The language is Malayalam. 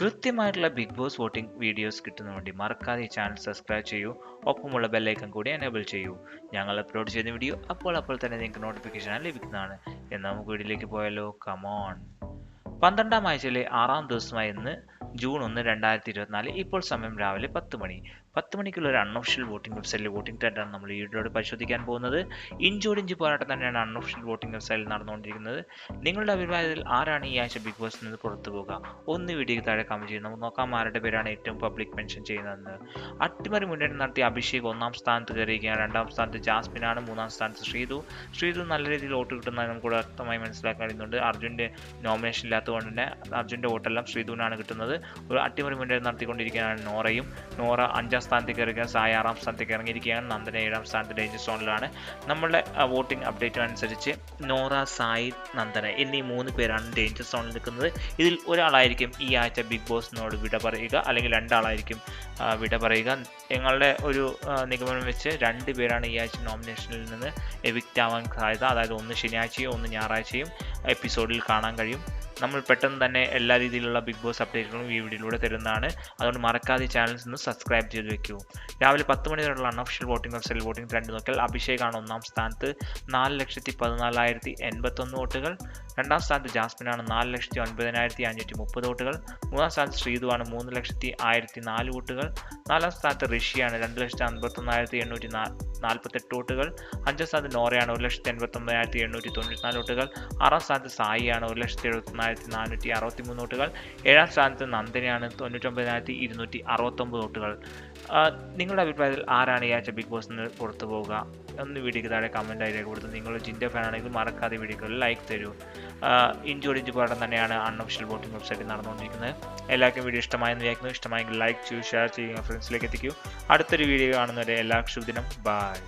കൃത്യമായിട്ടുള്ള ബിഗ് ബോസ് വോട്ടിംഗ് വീഡിയോസ് കിട്ടുന്നതിന് വേണ്ടി മറക്കാതെ ഈ ചാനൽ സബ്സ്ക്രൈബ് ചെയ്യൂ. ഒപ്പമുള്ള ബെല്ലൈക്കൺ കൂടി എനേബിൾ ചെയ്യൂ. ഞങ്ങൾ അപ്ലോഡ് ചെയ്യുന്ന വീഡിയോ അപ്പോൾ തന്നെ നിങ്ങൾക്ക് നോട്ടിഫിക്കേഷൻ ലഭിക്കുന്നതാണ്. എന്നാൽ നമുക്ക് വീഡിയോയിലേക്ക് പോയാലോ? കമോൺ. 12ാം ആഴ്ചയിലെ 6ാം ദിവസമായ ഇന്ന് ജൂൺ 1, 2024. ഇപ്പോൾ സമയം രാവിലെ 10 മണി. 10 മണിക്കുള്ള ഒരു അൺഒഫീഷ്യൽ വോട്ടിംഗ് വെബ്സൈറ്റിലെ വോട്ടിംഗ് ട്രെൻഡാണ് നമ്മൾ ഈ വീഡിയോയിൽ പരിശോധിക്കാൻ പോകുന്നത്. ഇഞ്ചോടിഞ്ച് പോരാട്ടം തന്നെയാണ് അൺഒഫീഷ്യൽ വോട്ടിംഗ് വെബ്സൈറ്റിൽ നടന്നുകൊണ്ടിരിക്കുന്നത്. നിങ്ങളുടെ അഭിപ്രായത്തിൽ ആരാണ് ഈ ആഴ്ച ബിഗ് ബോസിൽ നിന്ന് പുറത്തു പോകുക? ഒന്ന് വീഡിയോയ്ക്ക് താഴെ കമന്റ് ചെയ്യും. നമുക്ക് നോക്കാം ആരുടെ പേരാണ് ഏറ്റവും പബ്ലിക് മെൻഷൻ ചെയ്യുന്നതെന്ന്. അട്ടിമറി മുന്നേറ്റം നടത്തിയ അഭിഷേക് 1ാം സ്ഥാനത്ത് കയറിയിരിക്കുകയാണ്. 2ാം സ്ഥാനത്ത് ജാസ്മിനാണ്. 3ാം സ്ഥാനത്ത് ശ്രീതു നല്ല രീതിയിൽ വോട്ട് കിട്ടുന്നത് നമുക്ക് വ്യക്തമായി മനസ്സിലാക്കാൻ കഴിയുന്നുണ്ട്. അർജുൻ്റെ നോമിനേഷൻ ഇല്ലാത്തതുകൊണ്ട് തന്നെ അർജുൻ്റെ വോട്ടെല്ലാം ശ്രീതുവിനാണ് കിട്ടുന്നത്. ഒരു അട്ടിമറി മുന്നേറ്റം നടത്തിക്കൊണ്ടിരിക്കുകയാണ് നോറ 5ാം സ്ഥാനത്തേക്ക് ഇറങ്ങിയ സായി 6ാം സ്ഥാനത്തേക്ക് ഇറങ്ങിയിരിക്കുകയാണ്. നന്ദന 7ാം സ്ഥാനത്ത് ഡേഞ്ചർ സോണിലാണ്. നമ്മളുടെ വോട്ടിംഗ് അപ്ഡേറ്റ് അനുസരിച്ച് നോറ, സായി, നന്ദന എന്നീ 3 പേരാണ് ഡേഞ്ചർ സോണിൽ നിൽക്കുന്നത്. ഇതിൽ ഒരാളായിരിക്കും ഈ ആഴ്ച ബിഗ് ബോസിനോട് വിട പറയുക, അല്ലെങ്കിൽ 2 ആളായിരിക്കും വിട പറയുക. ഞങ്ങളുടെ ഒരു നിഗമനം വെച്ച് 2 പേരാണ് ഈ ആഴ്ച നോമിനേഷനിൽ നിന്ന് എവിക്റ്റ് ആവാൻ സാധ്യത. അതായത് ഒന്ന് ശനിയാഴ്ചയും ഒന്ന് ഞായറാഴ്ചയും എപ്പിസോഡിൽ കാണാൻ കഴിയും. നമ്മൾ പെട്ടെന്ന് തന്നെ എല്ലാ രീതിയിലുള്ള ബിഗ് ബോസ് അപ്ഡേറ്റുകളും ഈ വീഡിയോയിലൂടെ തരുന്നതാണ്. അതുകൊണ്ട് മറക്കാതെ ചാനൽസ് ഒന്ന് സബ്സ്ക്രൈബ് ചെയ്ത് വെക്കൂ. രാവിലെ 10 മണി വരെയുള്ള അൺഒഫീഷ്യൽ വോട്ടിംഗ് വെബ്സൈറ്റിൽ വോട്ടിംഗ് ട്രെൻഡ് നോക്കിയാൽ അഭിഷേകാണ് 1ാം സ്ഥാനത്ത് 4,14,081 വോട്ടുകൾ. 2ാം സ്ഥാനത്ത് ജാസ്മിനാണ് 4,09,530 വോട്ടുകൾ. 3ാം സ്ഥാനത്ത് ശ്രീതുവാണ് 3,01,004 വോട്ടുകൾ. 4ാം സ്ഥാനത്ത് ഋഷിയാണ് 2,51,848 വോട്ടുകൾ. 5ാം സ്ഥാനത്ത് നോറയാണ് 1,89,894 വോട്ടുകൾ. 6ാം സ്ഥാനത്ത് സായിയാണ് 1,71,463 വോട്ടുകൾ. 7ാം സ്ഥാനത്ത് നന്ദനയാണ് 99,269 വോട്ടുകൾ. നിങ്ങളുടെ അഭിപ്രായത്തിൽ ആരാണ് ഈ ആഴ്ച ബിഗ് ബോസിൽ നിന്ന് പുറത്തു പോവുക? ഒന്ന് വീഡിയോയ്ക്ക് താഴെ കമൻറ്റായി രേഖപ്പെടുത്തും. നിങ്ങൾ ജിൻ്റെ ഫാൻ ആണെങ്കിൽ മറക്കാതെ വീഡിയോക്ക് ഒരു ലൈക്ക് തരൂ. ഇഞ്ചോടിഞ്ച് പോരാട്ടം തന്നെയാണ് അൺഒഫീഷ്യൽ വോട്ടിംഗ് വെബ്സൈറ്റിൽ നടന്നുകൊണ്ടിരിക്കുന്നത്. എല്ലാവർക്കും വീഡിയോ ഇഷ്ടമായെന്ന് വിചാരിക്കുന്നു. ഇഷ്ടമായെങ്കിൽ ലൈക്ക് ചെയ്യൂ, ഷെയർ ചെയ്യുക, ഫ്രണ്ട്സിലേക്ക് എത്തിക്കൂ. അടുത്തൊരു വീഡിയോ കാണുന്നവരെ എല്ലാവർക്കും ശുഭദിനം. ബൈ.